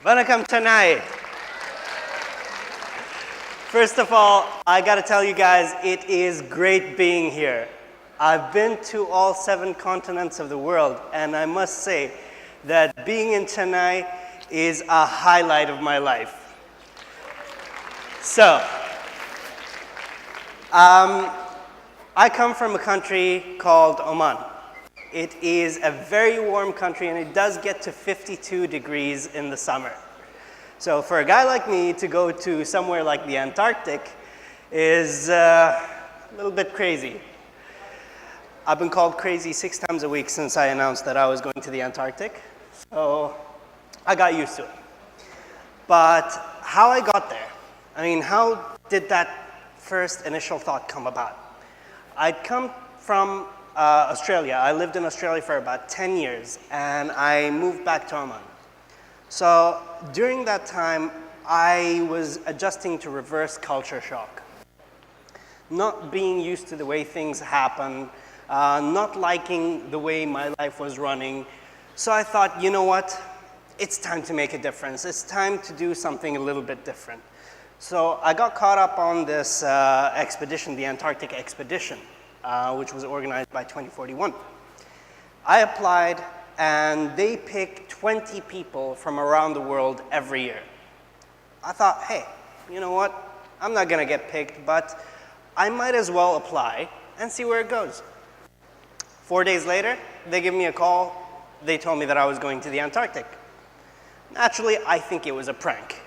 Vanakkam Chennai. First of all, I gotta tell you guys, it is great being here. I've been to all 7 continents of the world, and I must say that being in Chennai is a highlight of my life. So, I come from a country called Oman. It is a very warm country, and it does get to 52 degrees in the summer. So for a guy like me to go to somewhere like the Antarctic is a little bit crazy. I've been called crazy 6 times a week since I announced that I was going to the Antarctic, so I got used to it. But how I got there, how did that first initial thought come about? I'd come from Australia. I lived in Australia for about 10 years, and I moved back to Oman. So during that time, I was adjusting to reverse culture shock. Not being used to the way things happen, not liking the way my life was running. So I thought, you know what? It's time to make a difference. It's time to do something a little bit different. So I got caught up on this expedition, the Antarctic expedition, which was organized by 2041. I applied, and they pick 20 people from around the world every year. I thought, hey, you know what? I'm not gonna get picked, but I might as well apply and see where it goes. 4 days later, they give me a call. They told me that I was going to the Antarctic. Naturally, I think it was a prank.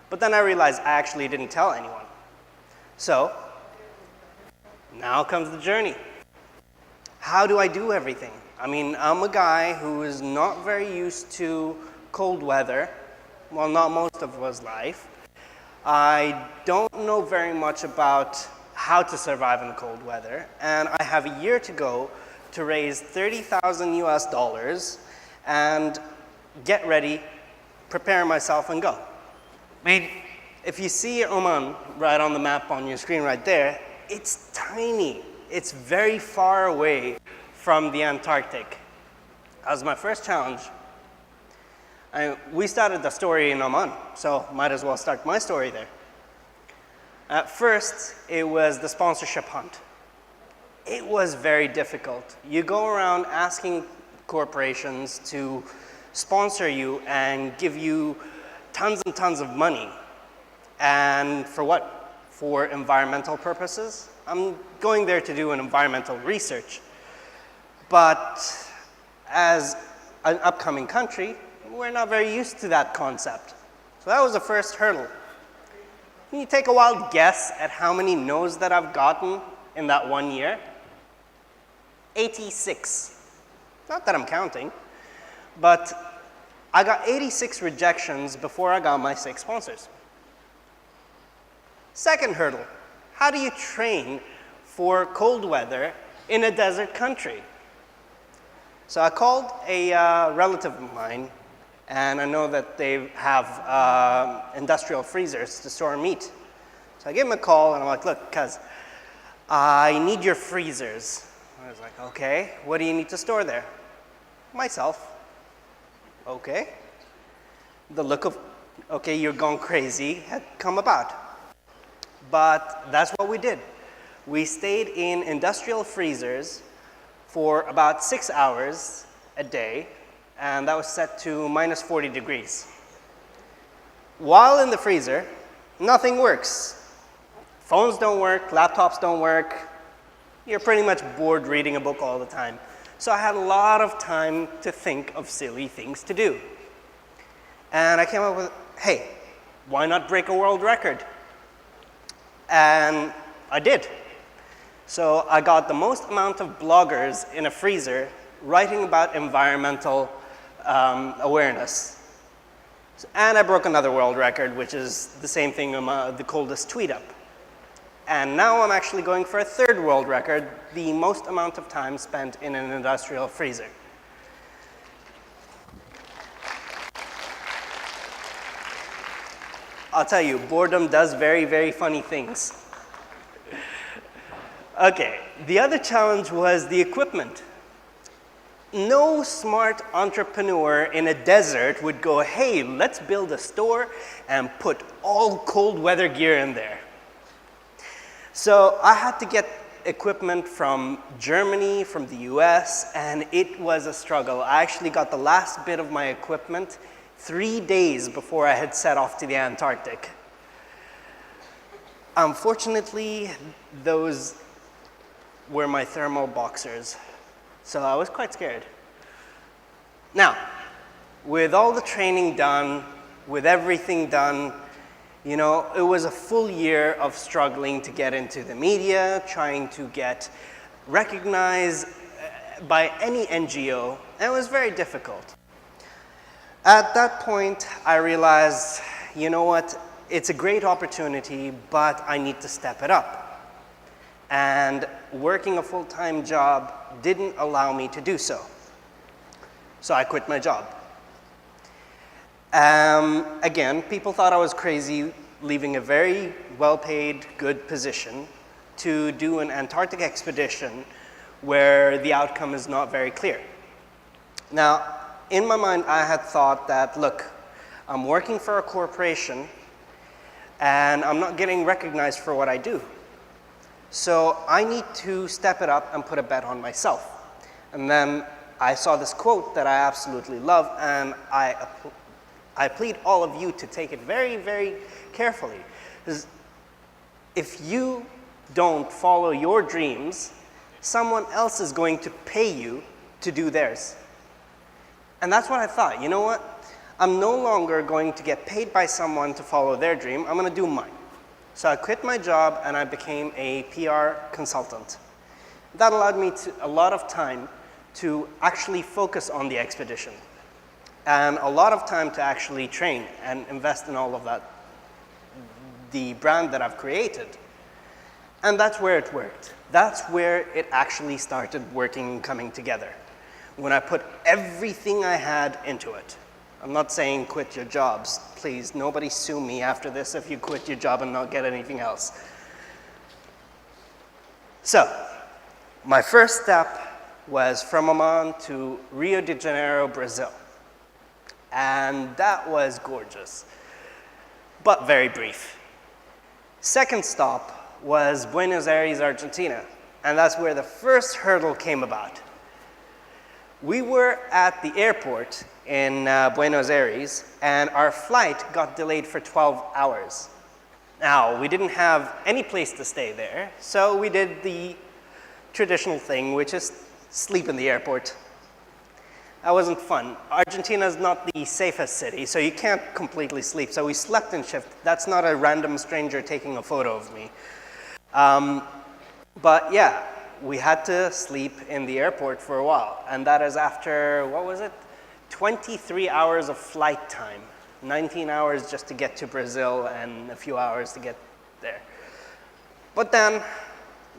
But then I realized I actually didn't tell anyone. So, now comes the journey. How do I do everything? I'm a guy who is not very used to cold weather. Well, not most of his life. I don't know very much about how to survive in the cold weather, and I have a year to go to raise $30,000 US and get ready, prepare myself, and go. If you see Oman right on the map on your screen right there, it's tiny. It's very far away from the Antarctic. That was my first challenge. We started the story in Oman, so might as well start my story there. At first, it was the sponsorship hunt. It was very difficult. You go around asking corporations to sponsor you and give you tons and tons of money. And for what? For environmental purposes? I'm going there to do an environmental research. But as an upcoming country, we're not very used to that concept. So that was the first hurdle. Can you take a wild guess at how many no's that I've gotten in that 1 year? 86. Not that I'm counting, but I got 86 rejections before I got my 6 sponsors. Second hurdle, how do you train for cold weather in a desert country? So I called a relative of mine, and I know that they have industrial freezers to store meat. So I gave him a call, and I'm like, look, cuz, I need your freezers. I was like, okay, what do you need to store there? Myself. Okay. The look of, okay, you're gone crazy had come about. But that's what we did. We stayed in industrial freezers for about 6 hours a day, and that was set to minus 40 degrees. While in the freezer, nothing works. Phones don't work, laptops don't work. You're pretty much bored reading a book all the time. So I had a lot of time to think of silly things to do. And I came up with, hey, why not break a world record? And I did. So I got the most amount of bloggers in a freezer writing about environmental awareness. And I broke another world record, which is the same thing, the coldest tweet up. And now I'm actually going for a 3rd world record, the most amount of time spent in an industrial freezer. I'll tell you, boredom does very, very funny things. Okay, the other challenge was the equipment. No smart entrepreneur in a desert would go, hey, let's build a store and put all cold weather gear in there. So I had to get equipment from Germany, from the US, and it was a struggle. I actually got the last bit of my equipment 3 days before I had set off to the Antarctic. Unfortunately, those were my thermal boxers, so I was quite scared. Now, with all the training done, with everything done, you know, it was a full year of struggling to get into the media, trying to get recognized by any NGO, and it was very difficult. At that point, I realized, you know what, it's a great opportunity, but I need to step it up. And working a full-time job didn't allow me to do so. So I quit my job. Again, people thought I was crazy leaving a very well-paid, good position to do an Antarctic expedition where the outcome is not very clear. Now, in my mind, I had thought that, look, I'm working for a corporation and I'm not getting recognized for what I do. So I need to step it up and put a bet on myself. And then I saw this quote that I absolutely love, and I plead all of you to take it very, very carefully. Because if you don't follow your dreams, someone else is going to pay you to do theirs. And that's what I thought. You know what? I'm no longer going to get paid by someone to follow their dream. I'm going to do mine. So I quit my job and I became a PR consultant. That allowed me a lot of time to actually focus on the expedition, and a lot of time to actually train and invest in all of that, the brand that I've created. And that's where it worked. That's where it actually started working and coming together, when I put everything I had into it. I'm not saying quit your jobs. Please, nobody sue me after this if you quit your job and not get anything else. So, my first step was from Oman to Rio de Janeiro, Brazil. And that was gorgeous, but very brief. Second stop was Buenos Aires, Argentina, and that's where the first hurdle came about. We were at the airport in Buenos Aires, and our flight got delayed for 12 hours. Now, we didn't have any place to stay there, so we did the traditional thing, which is sleep in the airport. That wasn't fun. Argentina is not the safest city, so you can't completely sleep. So we slept in shift. That's not a random stranger taking a photo of me. But yeah, we had to sleep in the airport for a while. And that is after, what was it? 23 hours of flight time. 19 hours just to get to Brazil and a few hours to get there. But then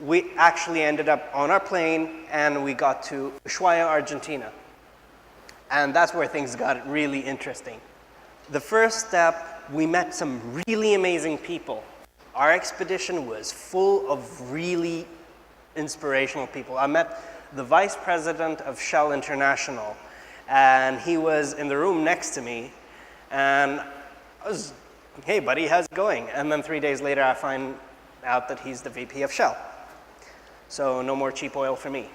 we actually ended up on our plane and we got to Ushuaia, Argentina. And that's where things got really interesting. The first step, we met some really amazing people. Our expedition was full of really inspirational people. I met the vice president of Shell International, and he was in the room next to me, and I was, hey buddy, how's it going? And then 3 days later, I find out that he's the VP of Shell. So no more cheap oil for me.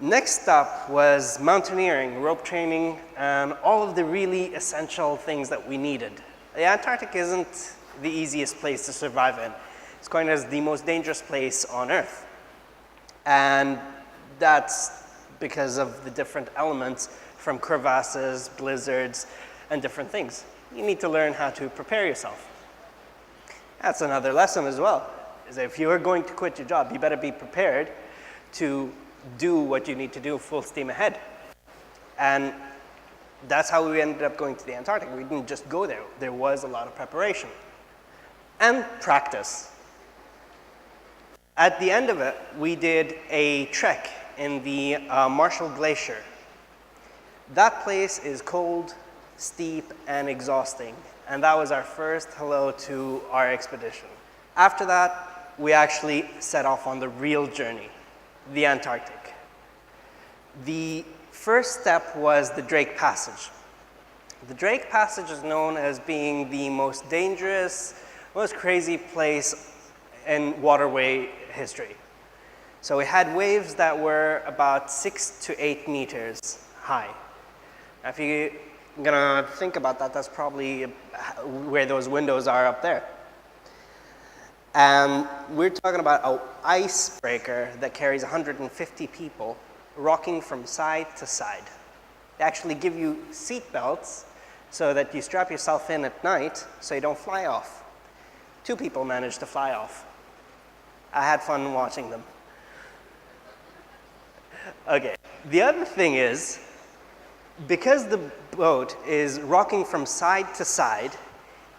Next stop was mountaineering, rope training, and all of the really essential things that we needed. The Antarctic isn't the easiest place to survive in. It's coined as the most dangerous place on Earth. And that's because of the different elements from crevasses, blizzards, and different things. You need to learn how to prepare yourself. That's another lesson as well, is that if you are going to quit your job, you better be prepared to do what you need to do full steam ahead. And that's how we ended up going to the Antarctic. We didn't just go there. There was a lot of preparation. And practice. At the end of it, we did a trek in the Marshall Glacier. That place is cold, steep, and exhausting. And that was our first hello to our expedition. After that, we actually set off on the real journey, the Antarctic. The First step was the Drake Passage. The Drake Passage is known as being the most dangerous, most crazy place in waterway history. So we had waves that were about 6 to 8 meters high. Now, if you're gonna think about that, that's probably where those windows are up there. And we're talking about an icebreaker that carries 150 people rocking from side to side. They actually give you seat belts so that you strap yourself in at night so you don't fly off. 2 people managed to fly off. I had fun watching them. Okay, the other thing is, because the boat is rocking from side to side,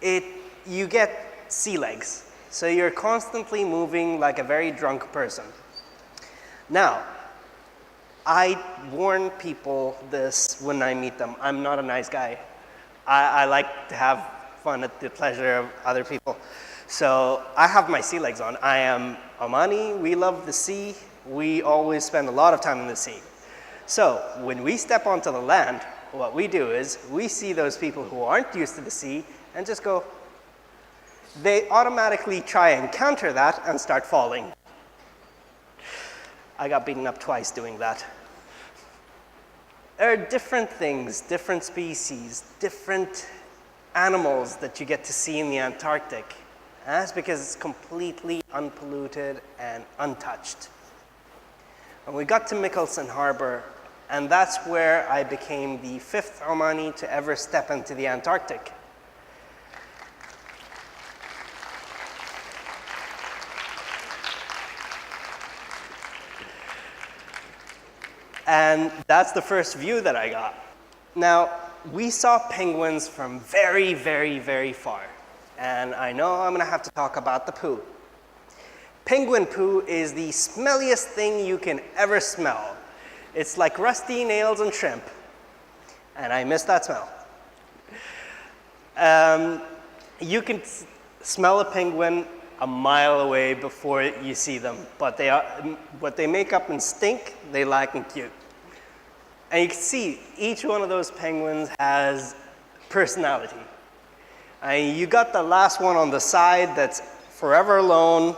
you get sea legs. So you're constantly moving like a very drunk person. Now, I warn people this when I meet them. I'm not a nice guy. I like to have fun at the pleasure of other people. So I have my sea legs on. I am Omani. We love the sea. We always spend a lot of time in the sea. So when we step onto the land, what we do is we see those people who aren't used to the sea and just go. They automatically try and counter that and start falling. I got beaten up twice doing that. There are different things, different species, different animals that you get to see in the Antarctic. And that's because it's completely unpolluted and untouched. And we got to Mikkelsen Harbor, and that's where I became the 5th Omani to ever step into the Antarctic. And that's the first view that I got. Now, we saw penguins from very, very, very far. And I know I'm gonna have to talk about the poo. Penguin poo is the smelliest thing you can ever smell. It's like rusty nails and shrimp. And I miss that smell. You can smell a penguin a mile away before you see them, but what they make up and stink, they like and cute. And you can see each one of those penguins has personality. You got the last one on the side that's forever alone.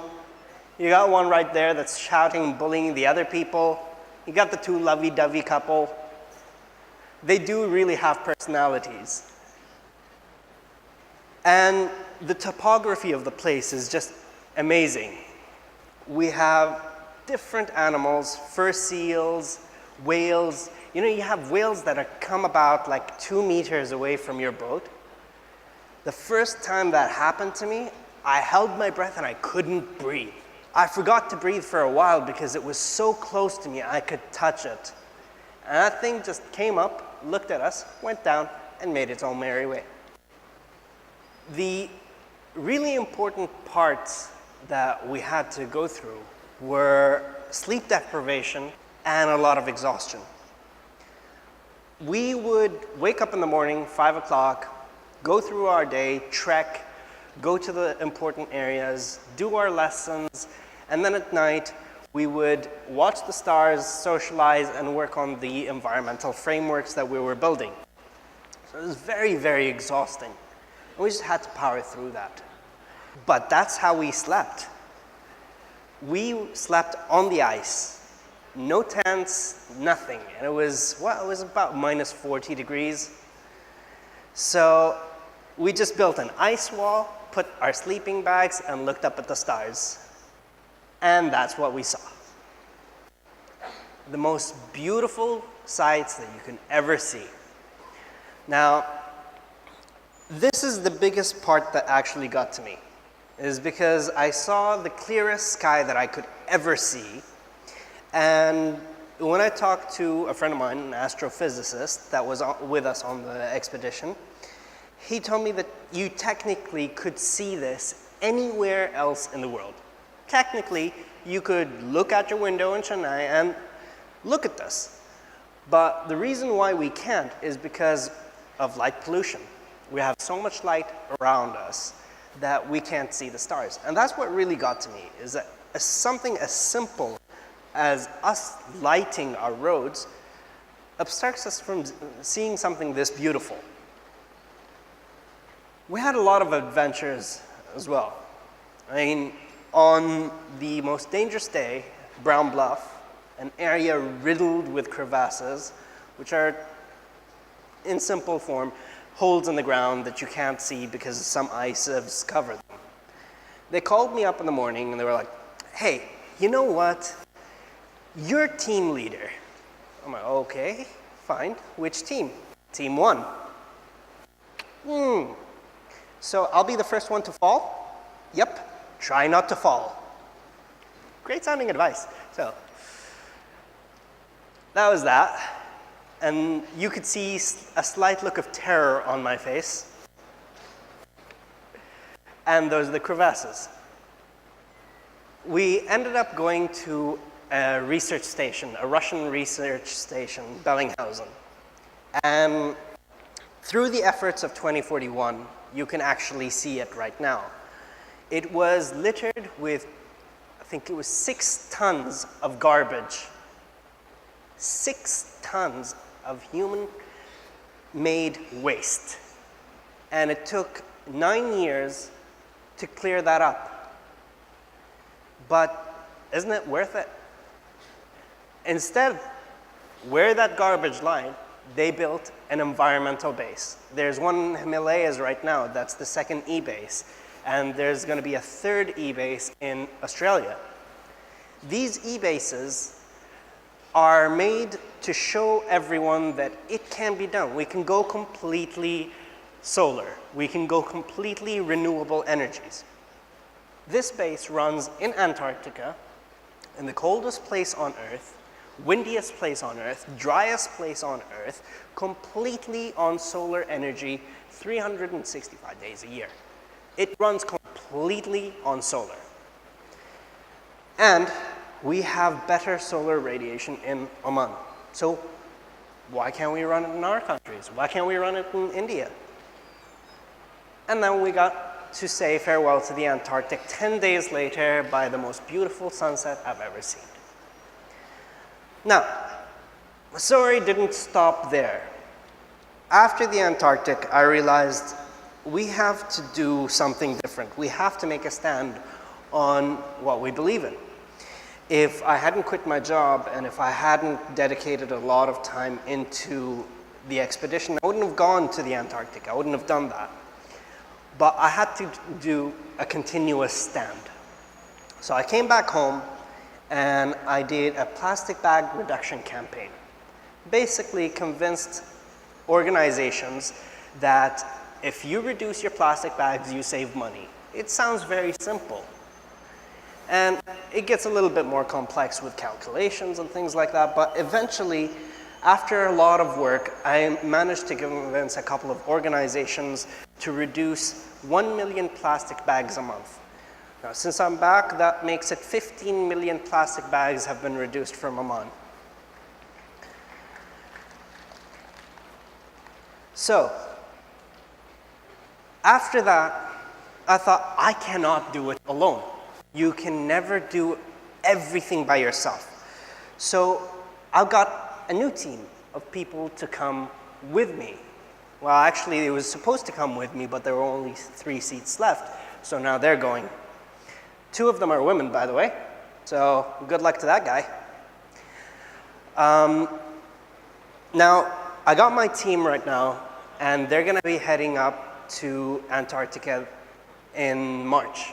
You got one right there that's shouting, bullying the other people. You got the 2 lovey-dovey couple. They do really have personalities. And the topography of the place is just amazing. We have different animals, fur seals, whales. You know, you have whales that come about like 2 meters away from your boat. The first time that happened to me, I held my breath and I couldn't breathe. I forgot to breathe for a while because it was so close to me I could touch it. And that thing just came up, looked at us, went down, and made its own merry way. The really important parts that we had to go through were sleep deprivation and a lot of exhaustion. We would wake up in the morning, 5 o'clock, go through our day, trek, go to the important areas, do our lessons, and then at night we would watch the stars, socialize, and work on the environmental frameworks that we were building. So it was very, very exhausting. And we just had to power through that. But that's how we slept. We slept on the ice. No tents, nothing. And it was about minus 40 degrees. So we just built an ice wall, put our sleeping bags, and looked up at the stars. And that's what we saw. The most beautiful sights that you can ever see. Now, this is the biggest part that actually got to me, is because I saw the clearest sky that I could ever see. And when I talked to a friend of mine, an astrophysicist that was with us on the expedition, he told me that you technically could see this anywhere else in the world. Technically, you could look out your window in Chennai and look at this. But the reason why we can't is because of light pollution. We have so much light around us that we can't see the stars. And that's what really got to me, is that something as simple as us lighting our roads obstructs us from seeing something this beautiful. We had a lot of adventures as well. I mean, on the most dangerous day, Brown Bluff, an area riddled with crevasses, which are, in simple form, holes in the ground that you can't see because some ice has covered them. They called me up in the morning and they were like, hey, you know what? You're team leader. I'm like, okay, fine. Which team? Team 1. So I'll be the first one to fall? Yep, try not to fall. Great sounding advice. So that was that. And you could see a slight look of terror on my face. And those are the crevasses. We ended up going to a research station, a Russian research station, Bellinghausen. And through the efforts of 2041, you can actually see it right now. It was littered with, I think it was 6 tons of garbage. 6 tons of human-made waste. And it took 9 years to clear that up. But isn't it worth it? Instead, where that garbage lied, they built an environmental base. There's one in the Himalayas right now, that's the second E-base. And there's going to be a third E-base in Australia. These E-bases are made to show everyone that it can be done. We can go completely solar. We can go completely renewable energies. This base runs in Antarctica, in the coldest place on Earth, windiest place on Earth, driest place on Earth, completely on solar energy 365 days a year. It runs completely on solar. And we have better solar radiation in Oman. So why can't we run it in our countries? Why can't we run it in India? And then we got to say farewell to the Antarctic 10 days later by the most beautiful sunset I've ever seen. Now, the story didn't stop there. After the Antarctic, I realized we have to do something different. We have to make a stand on what we believe in. If I hadn't quit my job and if I hadn't dedicated a lot of time into the expedition, I wouldn't have gone to the Antarctic. I wouldn't have done that. But I had to do a continuous stand. So I came back home and I did a plastic bag reduction campaign. Basically convinced organizations that if you reduce your plastic bags, you save money. It sounds very simple. And it gets a little bit more complex with calculations and things like that, but eventually, after a lot of work, I managed to convince a couple of organizations to reduce 1 million plastic bags a month. Now, since I'm back, that makes it 15 million plastic bags have been reduced from Oman. So, after that, I thought, I cannot do it alone. You can never do everything by yourself. So I've got a new team of people to come with me. Well, actually, it was supposed to come with me, but there were only 3 seats left. So now they're going. 2 of them are women, by the way. So good luck to that guy. Now, I got my team right now, and they're going to be heading up to Antarctica in March.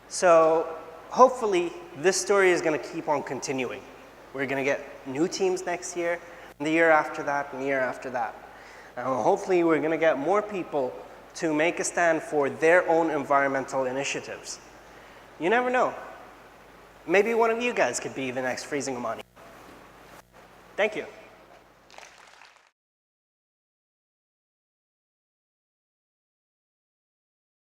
So hopefully this story is going to keep on continuing. We're going to get new teams next year, and the year after that, and the year after that. And hopefully we're going to get more people to make a stand for their own environmental initiatives. You never know. Maybe one of you guys could be the next Freezing Omani. Thank you.